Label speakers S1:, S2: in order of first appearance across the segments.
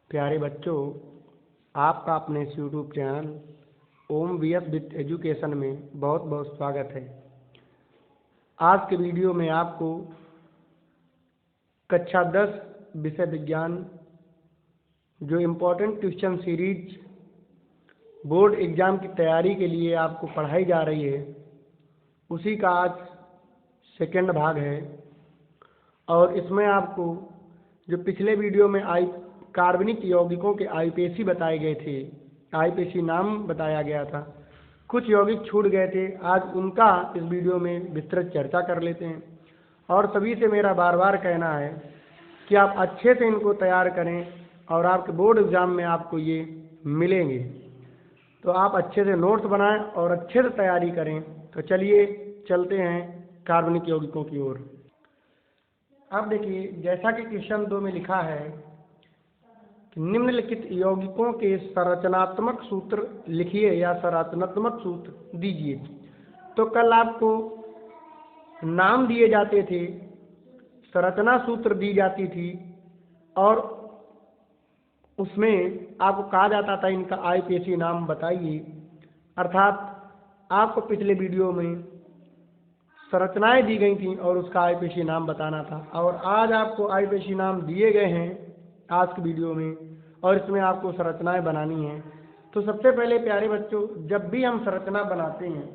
S1: प्यारे बच्चों, आपका अपने इस YouTube channel Om VS with education में बहुत बहुत स्वागत है। आज के वीडियो में आपको कक्षा 10 विषय विज्ञान जो important question series board exam की तैयारी के लिए आपको पढ़ाई जा रही है, उसी का आज सेकंड भाग है। और इसमें आपको जो पिछले वीडियो में कार्बनिक यौगिकों के आईपीएसी बताए गए थे, आईपीएसी नाम बताया गया था, कुछ यौगिक छूट गए थे, आज उनका इस वीडियो में विस्तृत चर्चा कर लेते हैं। और सभी से मेरा बार बार कहना है कि आप अच्छे से इनको तैयार करें और आपके बोर्ड एग्ज़ाम में आपको ये मिलेंगे, तो आप अच्छे से नोट्स बनाएं और अच्छे से तैयारी करें। तो चलिए चलते हैं कार्बनिक यौगिकों की ओर। अब देखिए, जैसा कि क्वेश्चन 2 में लिखा है कि निम्नलिखित यौगिकों के संरचनात्मक सूत्र लिखिए या संरचनात्मक सूत्र दीजिए। तो कल आपको नाम दिए जाते थे, संरचना सूत्र दी जाती थी और उसमें आपको कहा जाता था इनका आईपीएसी नाम बताइए। अर्थात आपको पिछले वीडियो में संरचनाएं दी गई थी और उसका आईपीएसी नाम बताना था, और आज आपको आईपीएसी नाम दिए गए हैं आज की वीडियो में, और इसमें आपको संरचनाएं बनानी हैं। तो सबसे पहले प्यारे बच्चों, जब भी हम संरचना बनाते हैं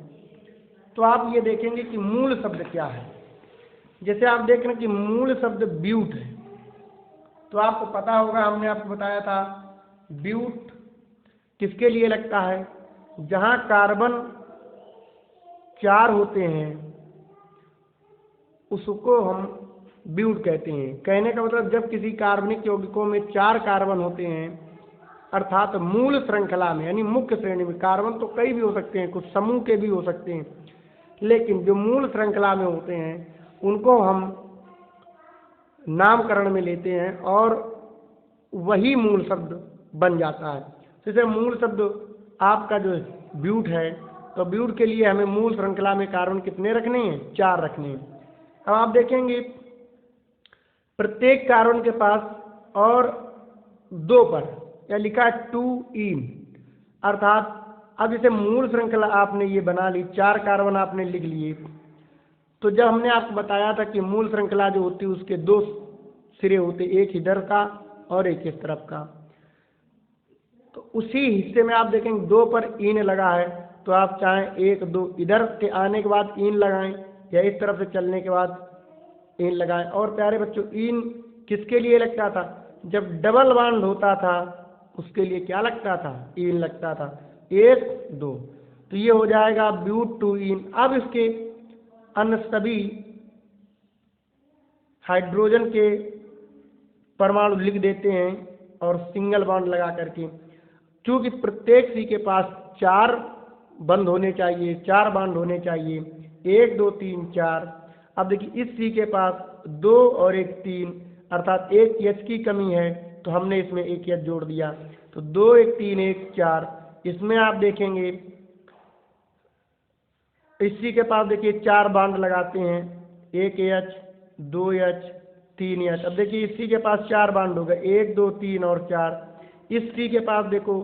S1: तो आप ये देखेंगे कि मूल शब्द क्या है। जैसे आप देख रहे हैं कि मूल शब्द ब्यूट है, तो आपको पता होगा, हमने आपको बताया था ब्यूट किसके लिए लगता है, जहाँ कार्बन 4 होते हैं उसको हम ब्यूट कहते हैं। कहने का मतलब जब किसी कार्बनिक यौगिकों में 4 कार्बन होते हैं, अर्थात मूल श्रृंखला में यानी मुख्य श्रेणी में, कार्बन तो कई भी हो सकते हैं, कुछ समूह के भी हो सकते हैं, लेकिन जो मूल श्रृंखला में होते हैं उनको हम नामकरण में लेते हैं और वही मूल शब्द बन जाता है। जैसे मूल शब्द आपका जो ब्यूट है, तो ब्यूट के लिए हमें मूल श्रृंखला में कार्बन कितने रखने हैं, 4 रखने हैं। अब आप देखेंगे प्रत्येक कार्बन के पास और 2 पर या लिखा है 2 इन, अर्थात अब जैसे मूल श्रृंखला आपने ये बना ली, 4 कार्बन आपने लिख लिए, तो जब हमने आपको बताया था कि मूल श्रृंखला जो होती है उसके 2 सिरे होते, एक इधर का और एक इस तरफ का, तो उसी हिस्से में आप देखेंगे 2 पर इन लगा है, तो आप चाहें 1 2 इधर के आने के बाद इन लगाएं या इस तरफ से चलने के बाद इन लगाएं। और प्यारे बच्चों, इन किसके लिए लगता था, जब डबल बॉन्ड होता था उसके लिए क्या लगता था, इन लगता था, 1 2, तो ये हो जाएगा ब्यूट 2 इन। अब इसके अन्य सभी हाइड्रोजन के परमाणु लिख देते हैं और सिंगल बॉन्ड लगा करके, क्योंकि प्रत्येक सी के पास 4 बंद होने चाहिए, 4 बॉन्ड होने चाहिए, 1 2 3 4। अब देखिए इस सी के पास 2 और 1 3, अर्थात 1 एच की कमी है, तो हमने इसमें 1 एच जोड़ दिया, तो 2 1 3 1 4। इसमें आप देखेंगे इस सी के पास देखिए 4 बॉन्ड लगाते हैं, 1 एच 2 एच 3 एच। अब देखिए इस सी के पास 4 बॉन्ड हो गए, 1 2 3 और 4। इस सी के पास देखो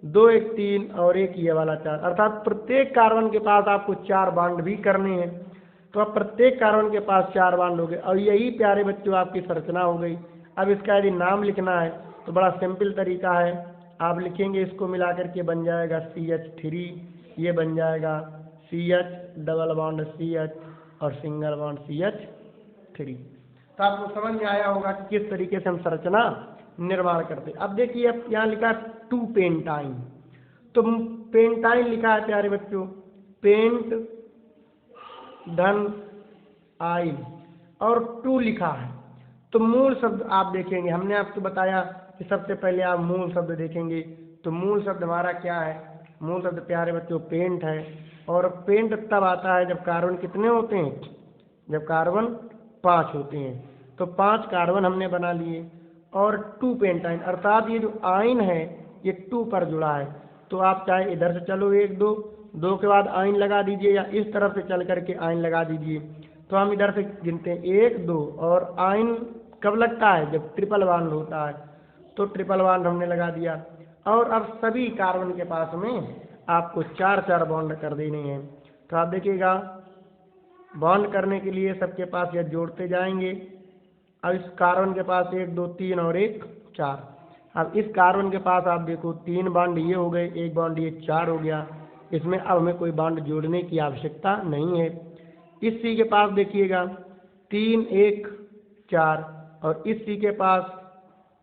S1: 2 1 3 और 1 ये वाला 4, अर्थात प्रत्येक कार्बन के पास आपको 4 बॉन्ड भी करने हैं। तो अब प्रत्येक कार्बन के पास 4 बॉन्ड हो गए, और यही प्यारे बच्चों आपकी संरचना हो गई। अब इसका यदि नाम लिखना है तो बड़ा सिंपल तरीका है, आप लिखेंगे इसको मिला करके बन जाएगा CH3, ये बन जाएगा CH डबल बॉन्ड CH और सिंगल बॉन्ड CH3। तो आपको समझ में आया होगा कि किस तरीके से हम संरचना निर्माण करते। अब देखिए, अब यहाँ लिखा 2 पेंटाइन, तो पेंटाइन लिखा है प्यारे बच्चों, पेंट धन आइन और 2 लिखा है, तो मूल शब्द आप देखेंगे, हमने आपको बताया कि सबसे पहले आप मूल शब्द देखेंगे, तो मूल शब्द हमारा क्या है, मूल शब्द प्यारे बच्चों पेंट है। और पेंट तब आता है जब कार्बन कितने होते हैं, जब कार्बन 5 होते हैं, तो 5 कार्बन हमने बना लिए और 2 पेंटाइन, अर्थात ये जो आइन है ये 2 पर जुड़ा है। तो आप चाहे इधर से चलो 1 2 के बाद आइन लगा दीजिए, या इस तरफ से चल करके आइन लगा दीजिए। तो हम इधर से गिनते हैं 1 2, और आइन कब लगता है, जब ट्रिपल बॉन्ड होता है। तो ट्रिपल बॉन्ड हमने लगा दिया। और अब सभी कार्बन के पास में आपको 4 बॉन्ड कर देने हैं। तो आप देखिएगा बॉन्ड करने के लिए सबके पास यह जोड़ते जाएंगे। अब इस कार्बन के पास 1 2 3 और 1 4। अब इस कार्बन के पास आप देखो 3 बॉन्ड ये हो गए, 1 बॉन्ड ये 4 हो गया। इसमें अब हमें कोई बॉन्ड जोड़ने की आवश्यकता नहीं है। इस सी के पास देखिएगा 3 1 4 और इस सी के पास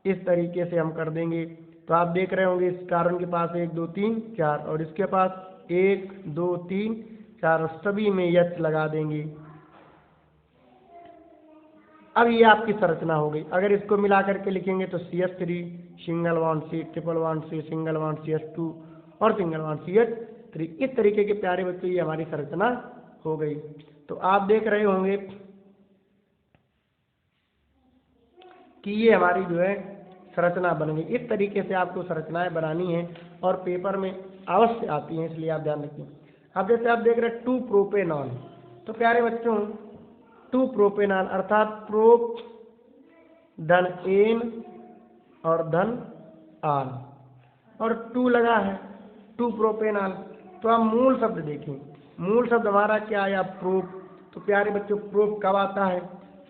S1: इस तरीके से हम कर देंगे। तो आप देख रहे होंगे इस कार्बन के पास 1 2 3 4 और इसके पास 1 2 3 4 और सभी में एच लगा देंगे। अब ये आपकी संरचना हो गई। अगर इसको मिला करके लिखेंगे तो CH3 single bond C triple bond C single bond CH2 और सिंगल बॉन्ड CH3। इस तरीके के प्यारे बच्चों ये हमारी संरचना हो गई। तो आप देख रहे होंगे कि ये हमारी जो है संरचना बन गई। इस तरीके से आपको संरचनाएं बनानी है और पेपर में अवश्य आती हैं, इसलिए आप ध्यान रखिए। अब जैसे आप देख रहे हैं 2 प्रोपेनॉल, तो प्यारे बच्चों 2 प्रोपेनॉल अर्थात प्रोप धन एन और धन आल और 2 लगा है 2 प्रोपेनॉल। तो आप मूल शब्द देखें, मूल शब्द हमारा क्या आया प्रोप। तो प्यारे बच्चों प्रोप कब आता है?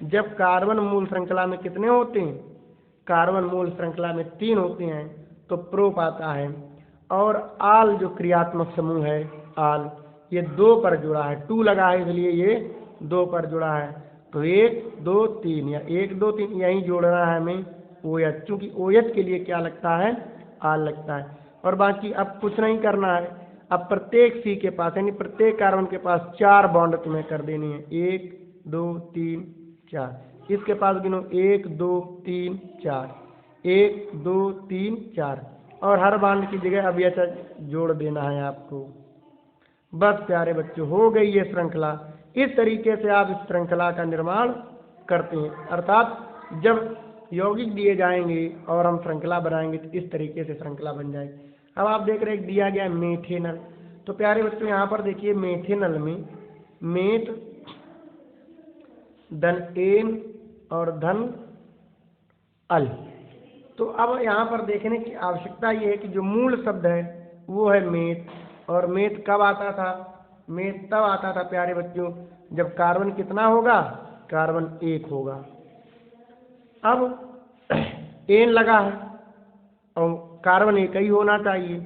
S1: जब कार्बन मूल श्रृंखला में कितने होते हैं? कार्बन मूल श्रृंखला में 3 होते हैं तो प्रोप आता है। और आल जो क्रियात्मक समूह है आल, ये 2 पर जुड़ा है, 2 लगा है इसलिए ये 2 पर जुड़ा है। तो 1 2 3 या 1 2 3 यहीं जोड़ना है हमें OH, चूंकि OH के लिए क्या लगता है? आल लगता है। और बाकी अब कुछ नहीं करना है। अब प्रत्येक C के पास यानी प्रत्येक कार्बन के पास 4 बॉन्ड तुम्हें कर देनी है। 1 2 3 4। इसके पास गिनो 1 2 3 4 1 2 3 4 और हर बॉन्ड की जगह अब यह जोड़ देना है आपको। बस प्यारे बच्चों हो गई ये श्रृंखला। इस तरीके से आप इस श्रृंखला का निर्माण करते हैं, अर्थात जब यौगिक दिए जाएंगे और हम श्रृंखला बनाएंगे तो इस तरीके से श्रृंखला बन जाएगी। अब आप देख रहे हैं दिया गया मेथेनल। तो प्यारे बच्चों यहाँ पर देखिए मेथेनल में मेथ धन एन और धन अल। तो अब यहाँ पर देखने की आवश्यकता ये है कि जो मूल शब्द है वो है मेथ। और मेथ कब आता था? मेथ तब आता था प्यारे बच्चों जब कार्बन कितना होगा? कार्बन 1 होगा। अब एन लगा है और कार्बन 1 ही होना चाहिए।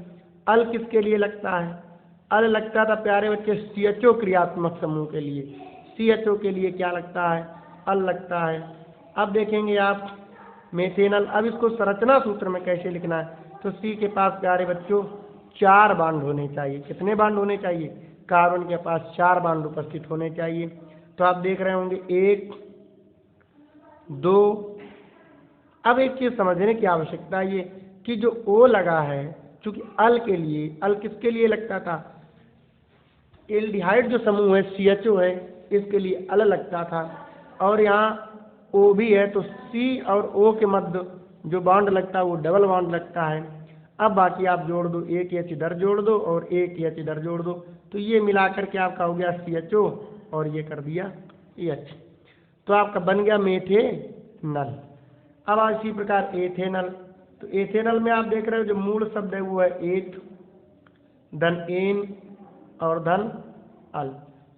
S1: अल किसके लिए लगता है? अल लगता था प्यारे बच्चे CHO क्रियात्मक समूह के लिए। CHO के लिए क्या लगता है? अल लगता है। अब देखेंगे आप मेथेनल। अब इसको संरचना सूत्र में कैसे लिखना है? तो C के पास प्यारे बच्चों 4 बॉन्ड होने चाहिए। कितने बॉन्ड होने चाहिए? कार्बन के पास 4 बॉन्ड उपस्थित होने चाहिए। तो आप देख रहे होंगे 1 2। अब एक चीज समझने की आवश्यकता है ये कि जो O लगा है, चूंकि अल के लिए, अल किसके लिए लगता था? एल्डिहाइड जो समूह है CHO है, इसके लिए अल लगता था। और यहाँ O भी है तो C और O के मध्य जो बॉन्ड लगता है वो डबल बॉन्ड लगता है। अब बाकी आप जोड़ दो, 1 H इधर जोड़ दो और 1 H इधर जोड़ दो, तो ये मिलाकर के आपका हो गया CHO और ये कर दिया H। तो आपका बन गया मेथेनल। अब इसी प्रकार एथेनल। तो एथेनल में आप देख रहे हो जो मूल शब्द है वो है एथ धन एन और धन अल।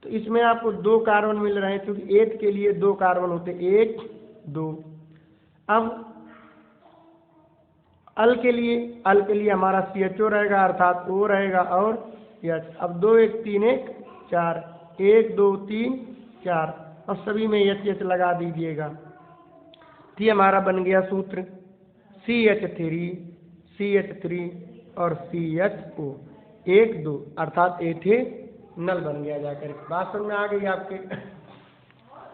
S1: तो इसमें आपको 2 कार्बन मिल रहे हैं, क्योंकि एथ के लिए 2 कार्बन होते 1 2। अब अल के लिए हमारा CHO रहेगा अर्थात O रहेगा और H। अब 2 1 3 1 4 1 2 3 4 और सभी में H लगा दीजिएगा। तो ये हमारा बन गया सूत्र CH3 और CHO 1 2 अर्थात एथेनल बन गया जाकर। बात समझ में आ गई आपके?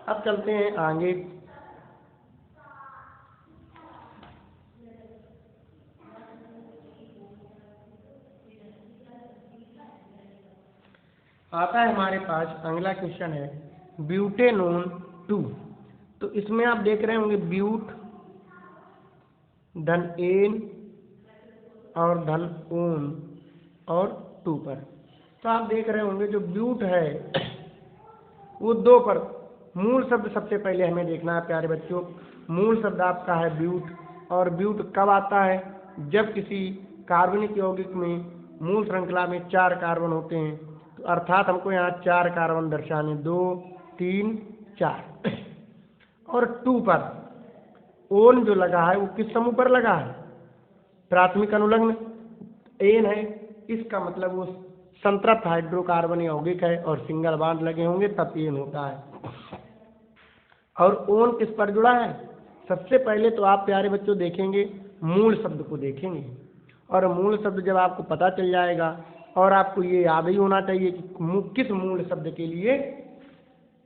S1: अब चलते हैं आगे। आता है हमारे पास अगला क्वेश्चन है ब्यूटेनोन 2। तो इसमें आप देख रहे होंगे ब्यूट धन एन और धन ओन और 2 पर। तो आप देख रहे होंगे जो ब्यूट है वो 2 पर। मूल शब्द सबसे पहले हमें देखना है प्यारे बच्चों। मूल शब्द आपका है ब्यूट। और ब्यूट कब आता है? जब किसी कार्बनिक यौगिक में मूल श्रृंखला में 4 कार्बन होते हैं, तो अर्थात हमको यहाँ 4 कार्बन दर्शाने, 2 3 4 और 2 पर ओन जो लगा है वो किस समूह पर लगा है? प्राथमिक अनुलग्न एन है, इसका मतलब वो संतृप्त हाइड्रोकार्बन यौगिक है और सिंगल बॉन्ड लगे होंगे तब एन होता है। और ओन किस पर जुड़ा है? सबसे पहले तो आप प्यारे बच्चों देखेंगे मूल शब्द को देखेंगे, और मूल शब्द जब आपको पता चल जाएगा, और आपको ये याद ही होना चाहिए कि किस मूल शब्द के लिए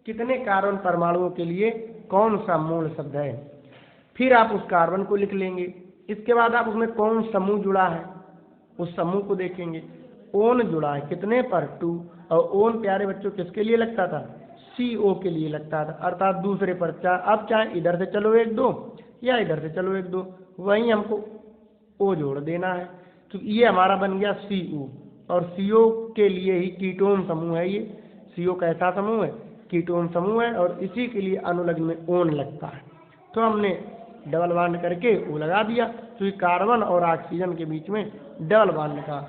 S1: कितने कार्बन परमाणुओं के लिए कौन सा मूल शब्द है, फिर आप उस कार्बन को लिख लेंगे। इसके बाद आप उसमें कौन समूह जुड़ा है उस समूह को देखेंगे। ओन जुड़ा है कितने पर? 2, और ओन प्यारे बच्चों किसके लिए लगता था? CO के लिए लगता था, अर्थात दूसरे पर 4। अब चाहे इधर से चलो 1 2 या इधर से चलो 1 2, वहीं हमको O जोड़ देना है, क्योंकि ये हमारा बन गया CO, और CO के लिए ही कीटोन समूह है ये। CO कैसा समूह है? कीटोन समूह है, और इसी के लिए अनुलग्न में ओन लगता है। तो हमने डबल बॉन्ड करके O लगा दिया, क्योंकि कार्बन और ऑक्सीजन के बीच में डबल बॉन्ड का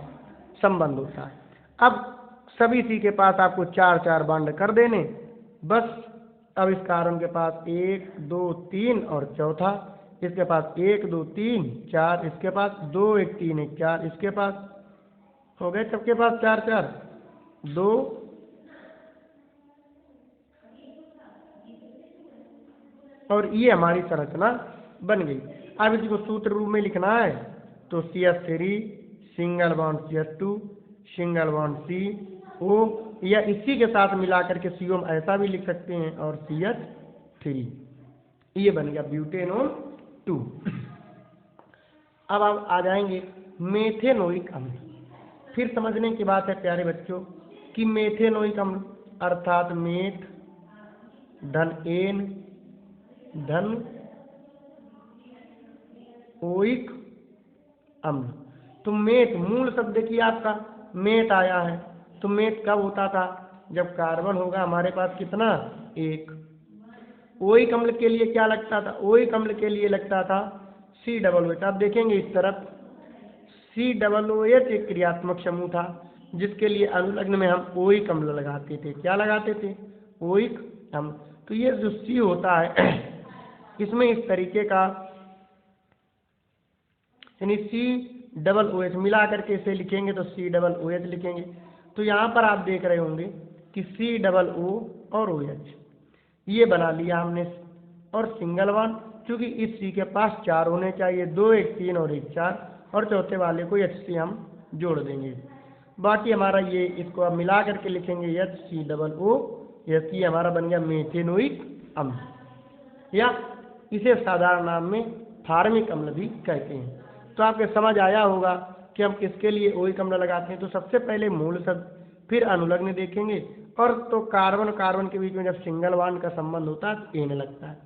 S1: संबंध होता है। अब सभी C के पास आपको 4 बॉन्ड कर देने बस। अब इस कार्बन के पास 1 2 3 और चौथा, इसके पास 1 2 3 4, इसके पास 2 1 3 1 4, इसके पास हो गए सबके पास 4 2 और ये हमारी संरचना बन गई। अब इसको सूत्र रूप में लिखना है तो CH3 single bond CH2 single bond CO, या इसी के साथ मिलाकर के CO हम ऐसा भी लिख सकते हैं, और CH3, ये बन गया ब्यूटेनोन 2। अब आप आ जाएंगे मेथेनोइक अम्ल। फिर समझने की बात है प्यारे बच्चों कि मेथेनोइक अम्ल अर्थात मेथ धन एन धन ओइक अम्ल। तो मेथ मूल शब्द देखिए आपका मेथ आया है, तो मेथ कब होता था? जब कार्बन होगा हमारे पास कितना? 1। ओइक अम्ल के लिए क्या लगता था? ओइक अम्ल के लिए लगता था COOH। आप देखेंगे इस तरफ COOH एक क्रियात्मक समूह था, जिसके लिए अनुलग्न में हम ओइक अम्ल लगाते थे। क्या लगाते थे? ओइक अम्ल। तो ये जो C होता है इसमें इस तरीके का, यानी COOH मिला करके इसे लिखेंगे तो COOH लिखेंगे। तो यहाँ पर आप देख रहे होंगे कि COO और OH ये बना लिया हमने, और सिंगल बॉन्ड, क्योंकि इस C के पास 4 होने चाहिए, 2 1 3 और 1 4, और चौथे वाले को H से हम जोड़ देंगे। बाकी हमारा ये, इसको अब मिला करके लिखेंगे HCOO, ये हमारा बन गया मेथेनोइक अम्ल, या इसे साधारण नाम में फार्मिक अम्ल भी कहते हैं। तो आपके समझ आया होगा कि हम किसके लिए ओइक अम्ल लगाते हैं। तो सबसे पहले मूल शब्द, फिर अनुलग्न देखेंगे, और तो कार्बन कार्बन के बीच में जब सिंगल बॉन्ड का संबंध होता है तो एन लगता है।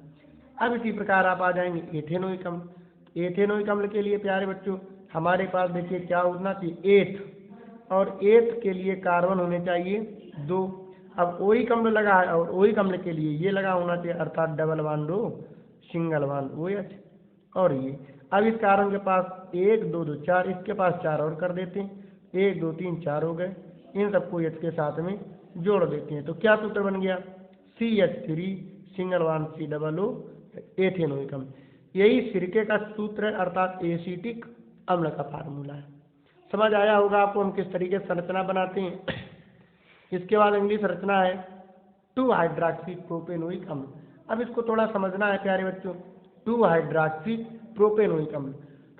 S1: अब इसी प्रकार आप आ जाएंगे एथेनोइक अम्ल। एथेनोइक अम्ल के लिए प्यारे बच्चों हमारे पास देखिए क्या होना चाहिए? 8, और 8 के लिए कार्बन होने चाहिए 2। अब ओइक अम्ल लगा है, और ओइक अम्ल के लिए ये लगा होना चाहिए, अर्थात double bond O single bond OH, और ये। अब इस कार्बन के पास 1 2 2 4, इसके पास 4 और कर देते हैं, 1 2 3 4 हो गए, इन सबको H के साथ में जोड़ देते हैं। तो क्या सूत्र बन गया? CH3 single bond COO ethanoic अम्ल। यही सिरके का सूत्र है, अर्थात एसिटिक अम्ल का फार्मूला है। समझ आया होगा आपको हम किस तरीके से संरचना बनाते हैं। इसके बाद अगली संरचना है 2 हाइड्रॉक्सी प्रोपेनोइक अम्ल। अब इसको थोड़ा समझना है प्यारे बच्चों। 2 हाइड्रॉक्सी प्रोपेनोइक अम्ल,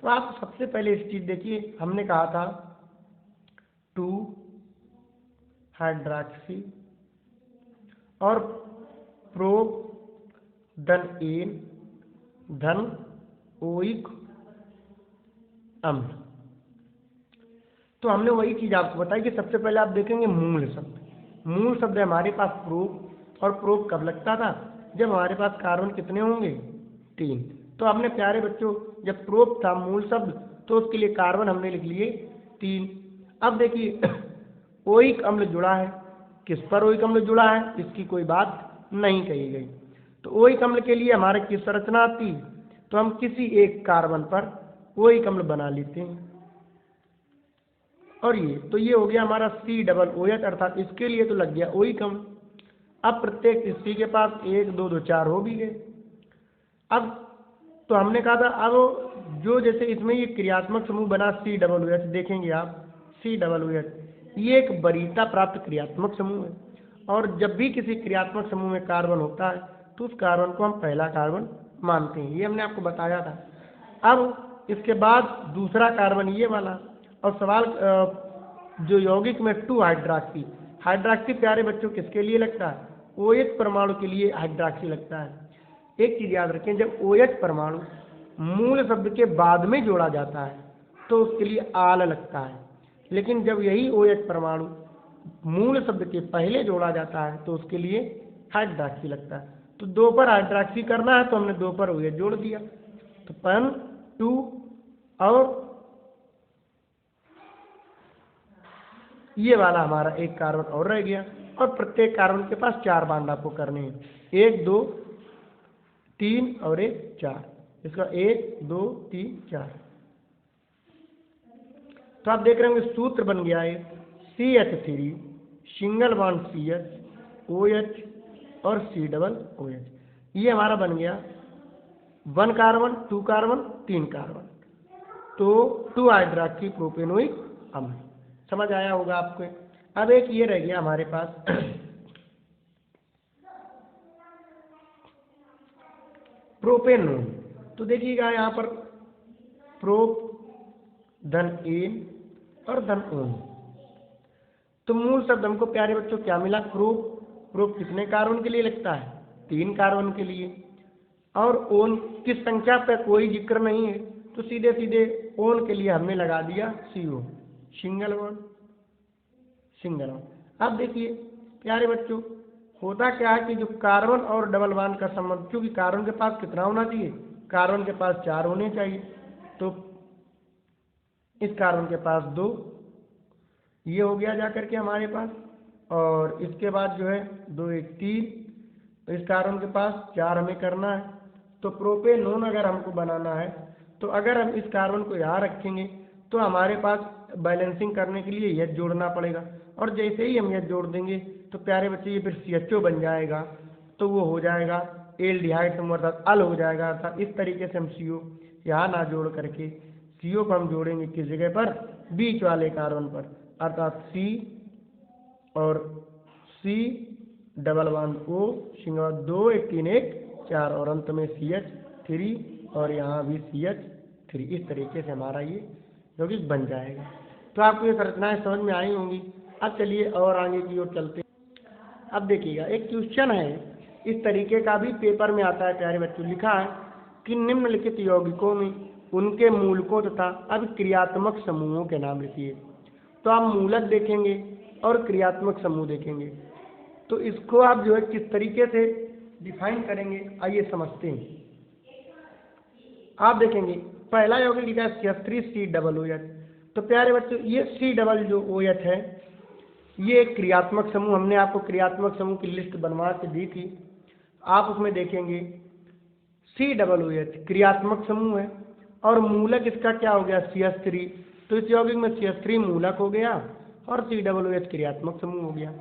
S1: तो आप सबसे पहले इस चीज देखिए, हमने कहा था 2 हाइड्रॉक्सी और प्रोप धन एन धन ओइक अम्ल। तो हमने वही चीज आपको बताई कि सबसे पहले आप देखेंगे मूल शब्द। मूल शब्द है हमारे पास प्रोप, और प्रोप कब लगता था? जब हमारे पास कार्बन कितने होंगे? 3। तो हमने प्यारे बच्चों जब प्रोप था मूल शब्द, तो उसके लिए कार्बन हमने लिख लिए 3। अब देखिए ओइक अम्ल जुड़ा है, किस पर ओइक अम्ल जुड़ा है इसकी कोई बात नहीं कही गई। तो ओइक अम्ल के लिए हमारे किस संरचना आती? तो हम किसी एक कार्बन पर OH अम्ल बना लेते हैं। और ये हो गया हमारा COOH, अर्थात इसके लिए तो लग गया OH अम्ल। अब प्रत्येक स्त्री के पास 1 2 2 4 हो भी गए। अब तो हमने कहा था अब जो जैसे इसमें ये क्रियात्मक समूह बना COOH, देखेंगे आप COOH ये एक वरीयता प्राप्त क्रियात्मक समूह है। और जब भी किसी क्रियात्मक समूह में कार्बन होता है तो उस कार्बन को हम पहला कार्बन मानते हैं, ये हमने आपको बताया था। अब इसके बाद दूसरा कार्बन ये वाला, और सवाल जो यौगिक में 2 हाइड्रॉक्सी, हाइड्रॉक्सी प्यारे बच्चों किसके लिए लगता है? OH परमाणु के लिए हाइड्रॉक्सी लगता है। एक चीज याद रखें, जब OH परमाणु मूल शब्द के बाद में जोड़ा जाता है तो उसके लिए आल लगता है, लेकिन जब यही OH परमाणु मूल शब्द के पहले जोड़ा जाता है तो उसके लिए हाइड्रॉक्सी लगता है। तो 2 पर हाइड्रॉक्सी करना है तो हमने 2 पर OH जोड़ दिया, तो 1 2 और ये वाला हमारा एक कार्बन और रह गया। और प्रत्येक कार्बन के पास 4 बांड आपको करने हैं, 1 2 3 और 1 4, इसका 1 2 3 4। तो आप देख रहे होंगे सूत्र बन गया है CH3 single bond CH OH और COOH। ये हमारा बन गया 1 कार्बन 2 कार्बन 3 कार्बन, तो 2 हाइड्रॉक्सी प्रोपेनोइक अम्ल। समझ आया होगा आपको। अब एक ये रह गया हमारे पास प्रोपेनोन। तो देखिएगा यहाँ पर प्रोप धन एन और धन ओन। तो मूल शब्द हमको प्यारे बच्चों क्या मिला? प्रोप कितने कार्बन के लिए लगता है? 3 कार्बन के लिए। और ओन किस संख्या पर कोई जिक्र नहीं है, तो सीधे सीधे ओन के लिए हमने लगा दिया CO सिंगल बॉन्ड। अब देखिए प्यारे बच्चों, होता क्या है कि जो कार्बन और डबल बॉन्ड का संबंध, क्योंकि कार्बन के पास कितना होना चाहिए? कार्बन के पास 4 होने चाहिए, तो इस कार्बन के पास 2, ये हो गया जाकर के हमारे पास। और इसके बाद जो है 2 1 3, तो इस कार्बन के पास 4 हमें करना है। तो प्रोपेनोन अगर हमको बनाना है तो अगर हम इस कार्बन को यहाँ रखेंगे तो हमारे पास बैलेंसिंग करने के लिए यह जोड़ना पड़ेगा, और जैसे ही हम यह जोड़ देंगे तो प्यारे बच्चे ये फिर CHO बन जाएगा, तो वो हो जाएगा एल्डिहाइड समूह, अर्थात अल हो जाएगा। अर्थात इस तरीके से हम CO यहाँ ना जोड़ करके CO को हम जोड़ेंगे किस जगह पर? बीच वाले कार्बन पर, अर्थात C और C double bond O single 2 1 3 1 4 और अंत में CH3 और यहाँ भी CH3। इस तरीके से हमारा ये यौगिक बन जाएगा। तो आपको ये संरचनाएं समझ में आई होंगी। अब चलिए और आगे की ओर चलते हैं। अब देखिएगा एक क्वेश्चन है, इस तरीके का भी पेपर में आता है प्यारे बच्चों। लिखा है कि निम्नलिखित यौगिकों में उनके मूलकों तथा अभिक्रियात्मक समूहों के नाम लिखिए। तो आप मूलक देखेंगे और क्रियात्मक समूह देखेंगे, तो इसको आप जो है किस तरीके से डिफाइन करेंगे, आइए समझते हैं। आप देखेंगे पहला यौगिक लिखा है CH3COOH। तो प्यारे बच्चों ये COOH है, ये एक क्रियात्मक समूह, हमने आपको क्रियात्मक समूह की लिस्ट बनवा के दी थी। आप उसमें देखेंगे COOH क्रियात्मक समूह है, और मूलक इसका क्या हो गया? CH3। तो इस यौगिक में CH3 मूलक हो गया और COOH क्रियात्मक समूह हो गया।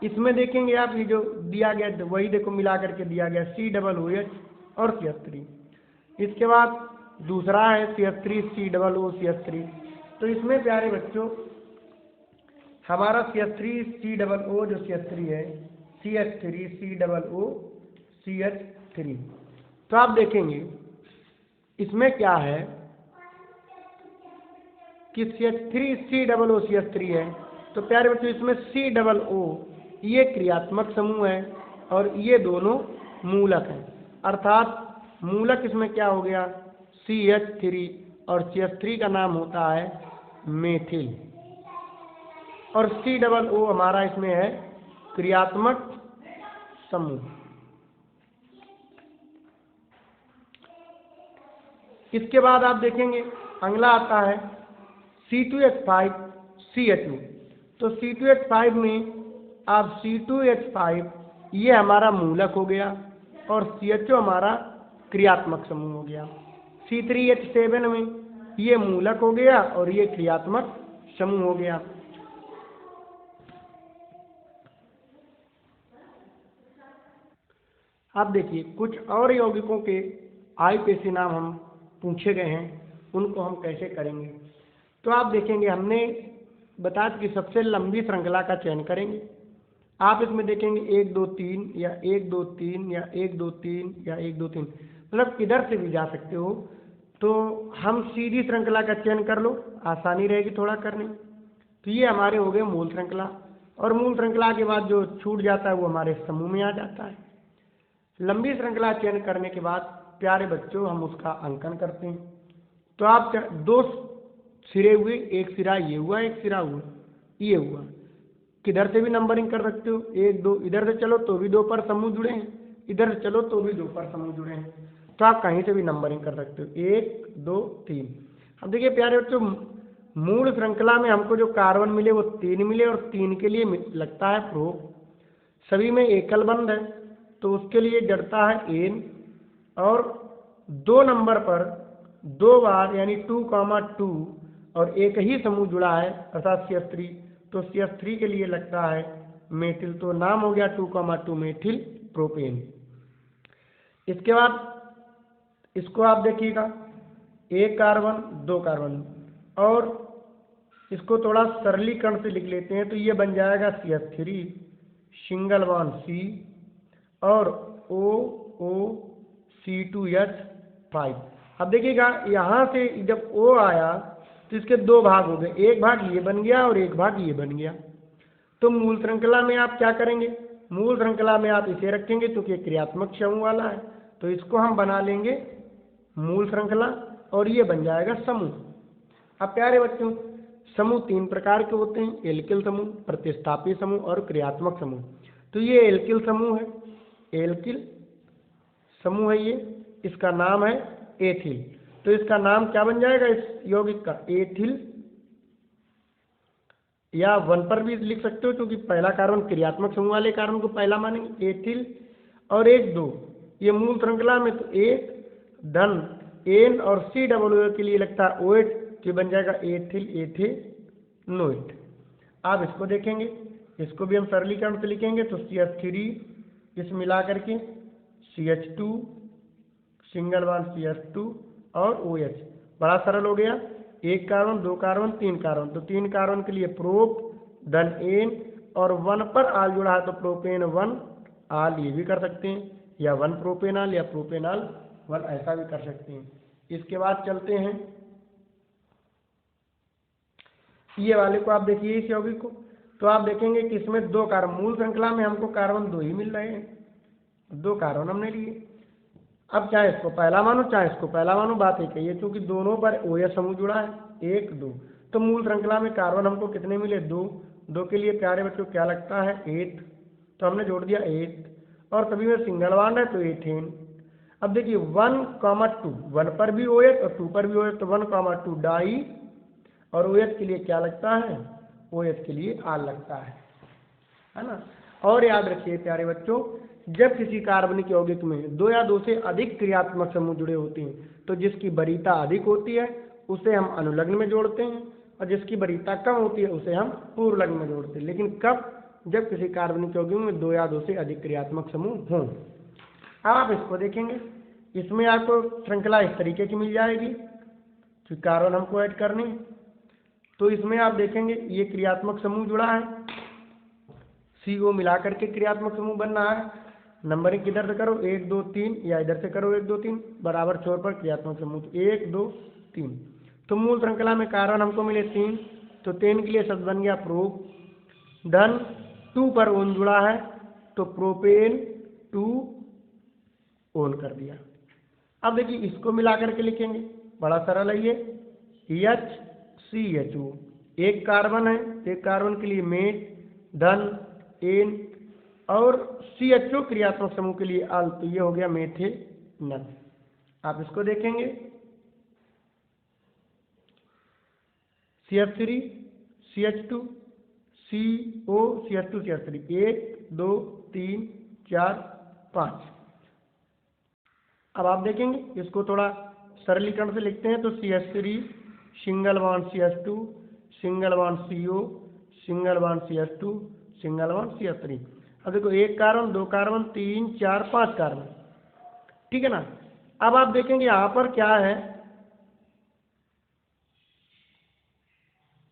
S1: इसमें देखेंगे आप ये जो दिया गया वही देखो मिला करके दिया गया COOH और CH3। इसके बाद दूसरा है CH3COO तो इसमें प्यारे बच्चों हमारा CH3COO जो CH3 है, CH3COO CH3। तो आप देखेंगे इसमें क्या है कि CH3COO CH3 है, तो प्यारे बच्चों इसमें COO ये क्रियात्मक समूह है और ये दोनों मूलक हैं। अर्थात मूलक इसमें क्या हो गया? CH3, और CH3 का नाम होता है मेथिल, और COO हमारा इसमें है क्रियात्मक समूह। इसके बाद आप देखेंगे अगला आता है C2H5CH2। तो C2H5 में आप C2H5 ये हमारा मूलक हो गया और CHO हमारा क्रियात्मक समूह हो गया। C3H7 में ये मूलक हो गया और ये क्रियात्मक समूह हो गया। अब देखिए कुछ और यौगिकों के IUPAC नाम हम पूछे गए हैं, उनको हम कैसे करेंगे। तो आप देखेंगे हमने बता कि सबसे लंबी श्रृंखला का चयन करेंगे। आप इसमें देखेंगे 1 2 3 या 1 2 3 या 1 2 3 या 1 2 3, मतलब किधर से भी जा सकते हो। तो हम सीधी श्रृंखला का चयन कर लो, आसानी रहेगी थोड़ा करने। तो ये हमारे हो गए मूल श्रृंखला, और मूल श्रृंखला के बाद जो छूट जाता है वो हमारे समूह में आ जाता है। लंबी श्रृंखला चयन करने के बाद प्यारे बच्चों हम उसका अंकन करते हैं। तो आप दो सिरे हुए, एक सिरा ये हुआ, एक सिरा हुआ ये हुआ, किधर से भी नंबरिंग कर सकते हो। 1 2 इधर से चलो तो भी 2 पर समूह जुड़े हैं, इधर से चलो तो भी 2 पर समूह जुड़े हैं, तो आप कहीं से भी नंबरिंग कर सकते हो। 1 2 3। अब देखिए प्यारे बच्चों, मूल श्रृंखला में हमको जो कार्बन मिले वो 3 मिले, और 3 के लिए लगता है प्रोप। सभी में एकल बंध है तो उसके लिए जड़ता है एन, और 2 नंबर पर 2 बार यानी 2,2 और एक ही समूह जुड़ा है अर्थात CH3, तो CH3 के लिए लगता है मेथिल। तो नाम हो गया 2,2 मेथिल प्रोपेन। इसके बाद इसको आप देखिएगा 1 कार्बन 2 कार्बन, और इसको थोड़ा सरलीकरण से लिख लेते हैं। तो ये बन जाएगा CH3 सिंगल बॉन्ड C और OC2H5। अब देखिएगा यहाँ से जब O आया तो इसके 2 भाग हो गए, एक भाग ये बन गया और एक भाग ये बन गया। तो मूल श्रृंखला में आप क्या करेंगे, मूल श्रृंखला में आप इसे रखेंगे क्योंकि क्रियात्मक समूह वाला है, तो इसको हम बना लेंगे मूल श्रृंखला, और ये बन जाएगा समूह। अब प्यारे बच्चों, समूह 3 प्रकार के होते हैं, एल्किल समूह, प्रतिस्थापी समूह और क्रियात्मक समूह। तो ये एल्किल समूह है, एल्किल समूह है ये, इसका नाम है एथिल। तो इसका नाम क्या बन जाएगा इस यौगिक का, एथिल, या 1 पर भी लिख सकते हो क्योंकि पहला कार्बन क्रियात्मक समूह वाले कार्बन को पहला मानेंगे, एथिल। और 1 2 ये मूल श्रृंखला में, तो 1 धन एन और COO के लिए लगता है OH, तो बन जाएगा एथिल एथेनोएट। आप इसको देखेंगे, इसको भी हम सरलीकरण से लिखेंगे। तो CH3 इस मिला करके CH2 सिंगल बॉन्ड CH2 और OH, बड़ा सरल हो गया। 1 कार्बन 2 कार्बन 3 कार्बन, तो 3 कार्बन के लिए प्रोप धन एन, और 1 पर आल जुड़ा है तो प्रोपेन 1 आल ये भी कर सकते हैं, या 1 प्रोपेनाल या प्रोपेनाल 1 ऐसा भी कर सकते हैं। इसके बाद चलते हैं ये वाले को, आप देखिए इस यौगिक को। तो आप देखेंगे कि इसमें 2 कार्बन, मूल श्रृंखला में हमको कार्बन 2 ही मिल रहे हैं, 2 कार्बन हमने लिए। अब चाहे इसको पहला मानो चाहे इसको पहला मानो, बात एक है, क्योंकि दोनों पर OH समूह जुड़ा है 1 2। तो मूल श्रृंखला में कार्बन हमको कितने मिले, 2। 2 के लिए प्यारे बच्चों क्या लगता है 8, तो हमने जोड़ दिया 8, और सभी में सिंगल बॉन्ड है तो एथेन। अब देखिए 1,2, 1 पर भी OH और 2 पर भी OH, तो 1,2 डाई, और OH के लिए क्या लगता है, OH के लिए आल लगता है ना। और याद रखिए प्यारे बच्चों, जब किसी कार्बनिक यौगिक में 2 या 2 से अधिक क्रियात्मक समूह जुड़े होते हैं तो जिसकी वरीयता अधिक होती है उसे हम अनुलग्न में जोड़ते हैं, और जिसकी वरीयता कम होती है उसे हम पूर्व लग्न में जोड़ते हैं। लेकिन कब, जब किसी कार्बनिक यौगिक में 2 या 2 से अधिक क्रियात्मक समूह हों। अब आप इसको देखेंगे, इसमें आपको श्रृंखला इस तरीके की मिल जाएगी कि कार्बन हमको ऐड करने। तो इसमें आप देखेंगे ये क्रियात्मक समूह जुड़ा है, CO मिला करके क्रियात्मक समूह बन रहा है। नंबरिंग किधर से करो 1 2 3, या इधर से करो 1 2 3, बराबर छोर पर क्रियात्मक समूह 1 2 3। तो मूल श्रृंखला में कार्बन हमको मिले 3, तो 3 के लिए शब्द बन गया प्रोप धन 2 पर ओन जुड़ा है तो प्रोपेन 2 ओन कर दिया। अब देखिए इसको मिला करके लिखेंगे, बड़ा सरल है ये, HCHO, 1 कार्बन है, 1 कार्बन के लिए मेट धन एन, और CHO क्रियात्मक समूह के लिए आल, तो ये हो गया मेथेनल। आप इसको देखेंगे CH3 CH2 CO CH2 CH3, 1 2 3 4 5। अब आप देखेंगे इसको थोड़ा सरलीकरण से लिखते हैं तो CH3 single bond CH2 single bond CO single bond CH2 single bond CH3। अब देखो 1 कार्बन 2 कार्बन 3 4 5 कार्बन, ठीक है ना। अब आप देखेंगे यहाँ पर क्या है,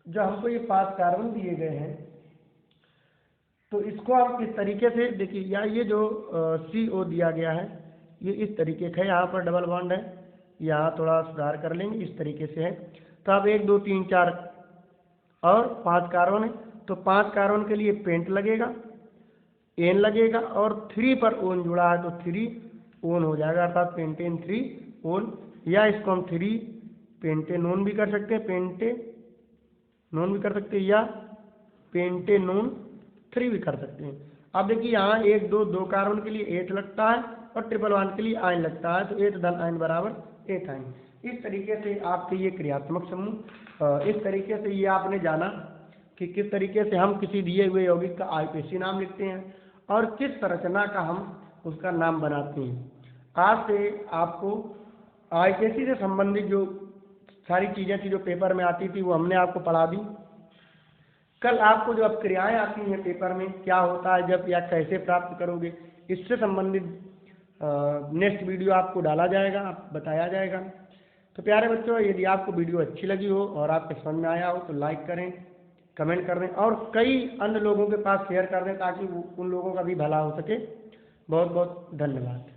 S1: जो हमको ये 5 कार्बन दिए गए हैं तो इसको आप किस तरीके से देखिए, या ये जो CO दिया गया है ये इस तरीके का है, यहाँ पर डबल बॉन्ड है, यहाँ थोड़ा सुधार कर लेंगे, इस तरीके से है। तो अब 1 2 3 4 और 5 कार्बन है, तो 5 कार्बन के लिए पेंट लगेगा, एन लगेगा, और 3 पर ओन जुड़ा है तो 3 ओन हो जाएगा, अर्थात पेंटेन 3 ओन। या इसको हम 3 पेंटेनोन भी कर सकते हैं, पेंटेनोन भी कर सकते हैं, या पेंटेनोन 3 भी कर सकते हैं। अब देखिए यहाँ 1 2 2 कार्बन के लिए 8 लगता है और ट्रिपल बॉन्ड के लिए आयन लगता है, तो 8 धन आयन बराबर 8 आयन। इस तरीके से आपके ये क्रियात्मक समूह, इस तरीके से ये आपने जाना कि किस तरीके से हम किसी दिए हुए यौगिक का IUPAC नाम लिखते हैं और किस संरचना का हम उसका नाम बनाते हैं। आज से आपको IUPAC से संबंधित जो सारी चीज़ें थी जो पेपर में आती थी वो हमने आपको पढ़ा दी। कल आपको जो अब क्रियाएं आती हैं पेपर में, क्या होता है जब, या कैसे प्राप्त करोगे, इससे संबंधित नेक्स्ट वीडियो आपको डाला जाएगा, बताया जाएगा। तो प्यारे बच्चों, यदि आपको वीडियो अच्छी लगी हो और आपके समझ में आया हो तो लाइक करें, कमेंट कर दें और कई अन्य लोगों के पास शेयर कर दें ताकि उन लोगों का भी भला हो सके। बहुत बहुत धन्यवाद।